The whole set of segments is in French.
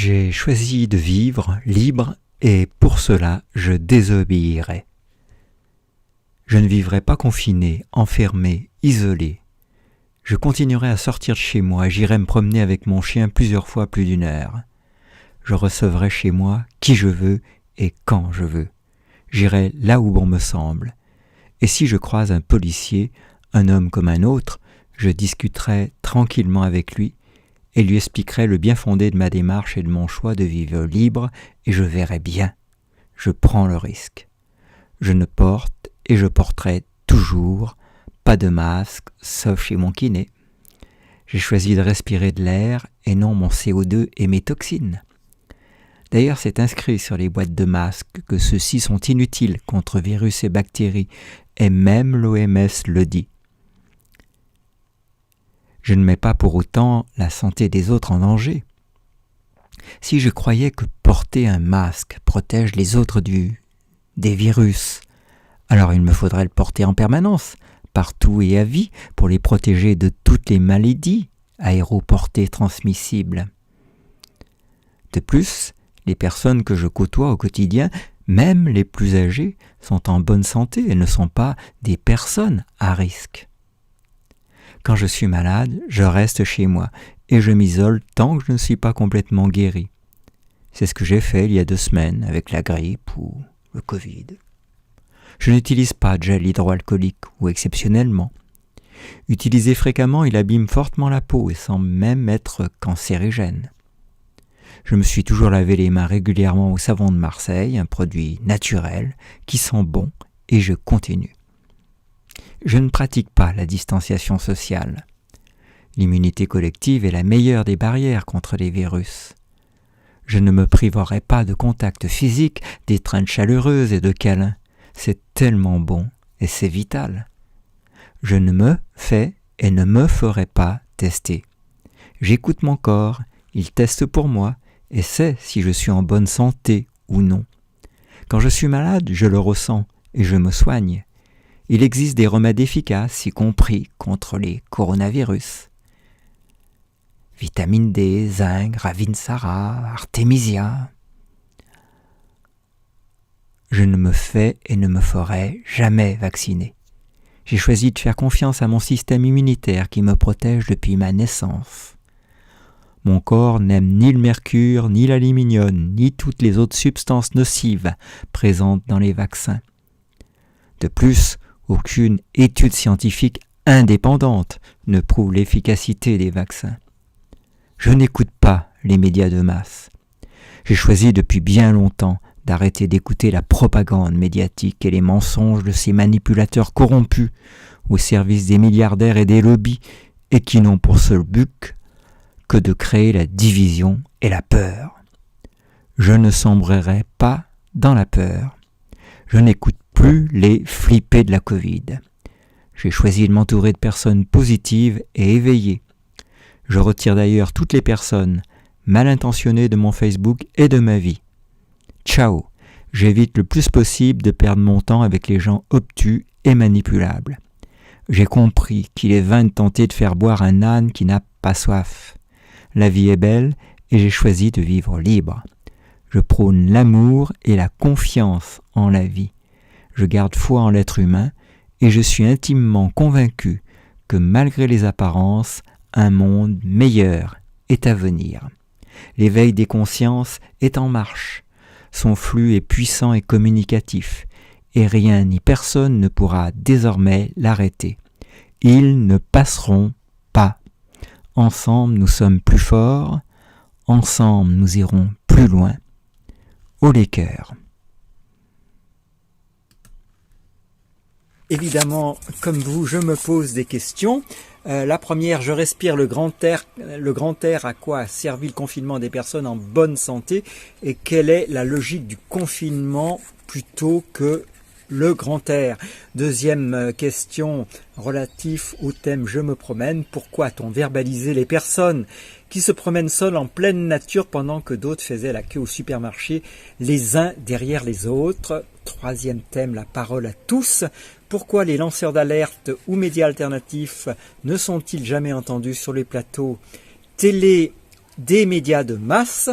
J'ai choisi de vivre libre et pour cela je désobéirai. Je ne vivrai pas confiné, enfermé, isolé. Je continuerai à sortir de chez moi et j'irai me promener avec mon chien plusieurs fois plus d'une heure. Je recevrai chez moi qui je veux et quand je veux. J'irai là où bon me semble. Et si je croise un policier, un homme comme un autre, je discuterai tranquillement avec lui et lui expliquerai le bien fondé de ma démarche et de mon choix de vivre libre, et je verrai bien. Je prends le risque. Je ne porte et je porterai toujours pas de masque, sauf chez mon kiné. J'ai choisi de respirer de l'air et non mon CO2 et mes toxines. D'ailleurs, c'est inscrit sur les boîtes de masques que ceux-ci sont inutiles contre virus et bactéries, et même l'OMS le dit. Je ne mets pas pour autant la santé des autres en danger. Si je croyais que porter un masque protège les autres des virus, alors il me faudrait le porter en permanence, partout et à vie, pour les protéger de toutes les maladies aéroportées transmissibles. De plus, les personnes que je côtoie au quotidien, même les plus âgées, sont en bonne santé et ne sont pas des personnes à risque. Quand je suis malade, je reste chez moi et je m'isole tant que je ne suis pas complètement guéri. C'est ce que j'ai fait il y a 2 semaines avec la grippe ou le Covid. Je n'utilise pas de gel hydroalcoolique ou exceptionnellement. Utilisé fréquemment, il abîme fortement la peau et semble même être cancérigène. Je me suis toujours lavé les mains régulièrement au savon de Marseille, un produit naturel qui sent bon, et je continue. Je ne pratique pas la distanciation sociale. L'immunité collective est la meilleure des barrières contre les virus. Je ne me priverai pas de contact physique, d'étreintes chaleureuses et de câlins. C'est tellement bon et c'est vital. Je ne me fais et ne me ferai pas tester. J'écoute mon corps, il teste pour moi et sait si je suis en bonne santé ou non. Quand je suis malade, je le ressens et je me soigne. Il existe des remèdes efficaces, y compris contre les coronavirus. Vitamine D, zinc, ravinsara, artémisia. Je ne me fais et ne me ferai jamais vacciner. J'ai choisi de faire confiance à mon système immunitaire qui me protège depuis ma naissance. Mon corps n'aime ni le mercure, ni l'aluminium, ni toutes les autres substances nocives présentes dans les vaccins. De plus, aucune étude scientifique indépendante ne prouve l'efficacité des vaccins. Je n'écoute pas les médias de masse. J'ai choisi depuis bien longtemps d'arrêter d'écouter la propagande médiatique et les mensonges de ces manipulateurs corrompus au service des milliardaires et des lobbies et qui n'ont pour seul but que de créer la division et la peur. Je ne sombrerai pas dans la peur. Je n'écoute plus les flippés de la Covid. J'ai choisi de m'entourer de personnes positives et éveillées. Je retire d'ailleurs toutes les personnes mal intentionnées de mon Facebook et de ma vie. Ciao, j'évite le plus possible de perdre mon temps avec les gens obtus et manipulables. J'ai compris qu'il est vain de tenter de faire boire un âne qui n'a pas soif. La vie est belle et j'ai choisi de vivre libre. Je prône l'amour et la confiance en la vie. Je garde foi en l'être humain et je suis intimement convaincu que malgré les apparences, un monde meilleur est à venir. L'éveil des consciences est en marche. Son flux est puissant et communicatif, et rien ni personne ne pourra désormais l'arrêter. Ils ne passeront pas. Ensemble, nous sommes plus forts. Ensemble, nous irons plus loin. Haut les cœurs. Évidemment, comme vous, je me pose des questions. La première, je respire le grand air. Le grand air, à quoi a servi le confinement des personnes en bonne santé? Et quelle est la logique du confinement plutôt que le grand air? Deuxième question relative au thème je me promène. Pourquoi a-t-on verbalisé les personnes qui se promènent seules en pleine nature pendant que d'autres faisaient la queue au supermarché les uns derrière les autres? Troisième thème, la parole à tous. Pourquoi les lanceurs d'alerte ou médias alternatifs ne sont-ils jamais entendus sur les plateaux télé des médias de masse?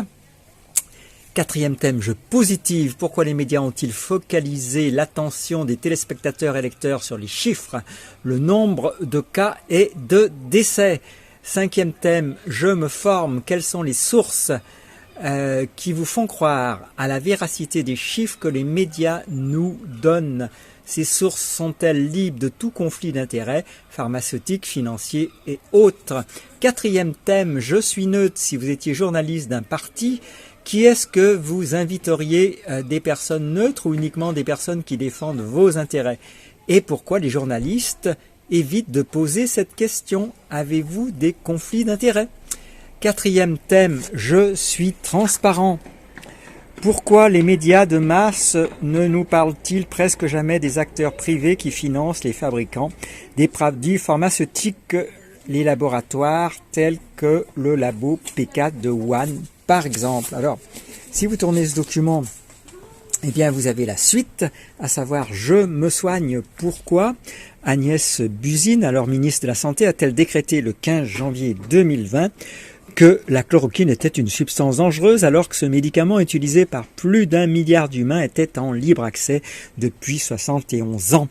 4e thème, je positive. Pourquoi les médias ont-ils focalisé l'attention des téléspectateurs et lecteurs sur les chiffres, le nombre de cas et de décès? 5e thème, je me forme. Quelles sont les sources qui vous font croire à la véracité des chiffres que les médias nous donnent? Ces sources sont-elles libres de tout conflit d'intérêts pharmaceutiques, financiers et autres? 4e thème, je suis neutre. Si vous étiez journaliste d'un parti, qui est-ce que vous inviteriez, des personnes neutres ou uniquement des personnes qui défendent vos intérêts? Et pourquoi les journalistes évitent de poser cette question? Avez-vous des conflits d'intérêts? 4e thème, je suis transparent. Pourquoi les médias de masse ne nous parlent-ils presque jamais des acteurs privés qui financent les fabricants des produits pharmaceutiques, les laboratoires tels que le labo P4 de Wuhan par exemple? Alors, si vous tournez ce document, eh bien vous avez la suite, à savoir « Je me soigne, pourquoi ?» Agnès Buzyn, alors ministre de la Santé, a-t-elle décrété le 15 janvier 2020 que la chloroquine était une substance dangereuse alors que ce médicament utilisé par plus d'1 milliard d'humains était en libre accès depuis 71 ans.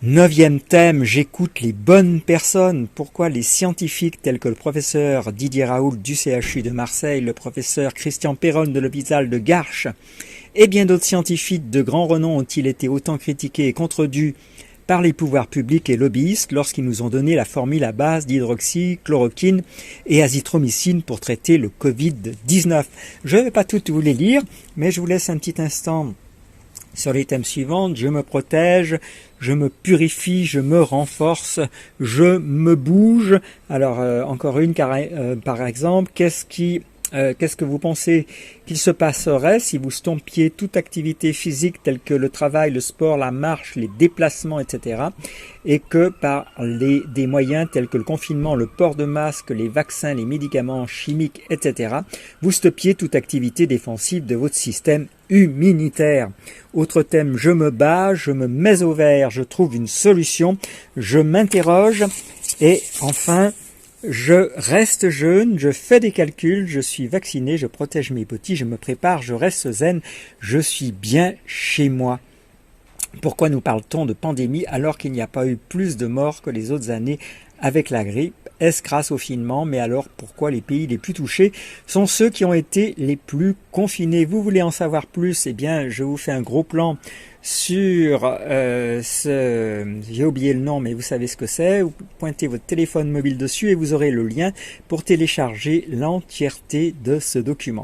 9e thème, j'écoute les bonnes personnes. Pourquoi les scientifiques tels que le professeur Didier Raoult du CHU de Marseille, le professeur Christian Perron de l'hôpital de Garches et bien d'autres scientifiques de grand renom ont-ils été autant critiqués et contredits par les pouvoirs publics et lobbyistes lorsqu'ils nous ont donné la formule à base d'hydroxychloroquine et azithromycine pour traiter le Covid-19? Je ne vais pas toutes vous les lire, mais je vous laisse un petit instant sur les thèmes suivants. Je me protège, je me purifie, je me renforce, je me bouge. Alors encore une par exemple, qu'est-ce que vous pensez qu'il se passerait si vous stoppiez toute activité physique telle que le travail, le sport, la marche, les déplacements, etc. et que par des moyens tels que le confinement, le port de masque, les vaccins, les médicaments chimiques, etc. vous stoppiez toute activité défensive de votre système immunitaire? Autre thème, je me bats, je me mets au vert, je trouve une solution, je m'interroge et enfin, je reste jeune, je fais des calculs, je suis vacciné, je protège mes petits, je me prépare, je reste zen, je suis bien chez moi. Pourquoi nous parle-t-on de pandémie alors qu'il n'y a pas eu plus de morts que les autres années avec la grippe? Est-ce grâce au confinement? Mais alors pourquoi les pays les plus touchés sont ceux qui ont été les plus confinés? Vous voulez en savoir plus? Eh bien, je vous fais un gros plan sur j'ai oublié le nom, mais vous savez ce que c'est. Vous pointez votre téléphone mobile dessus et vous aurez le lien pour télécharger l'entièreté de ce document.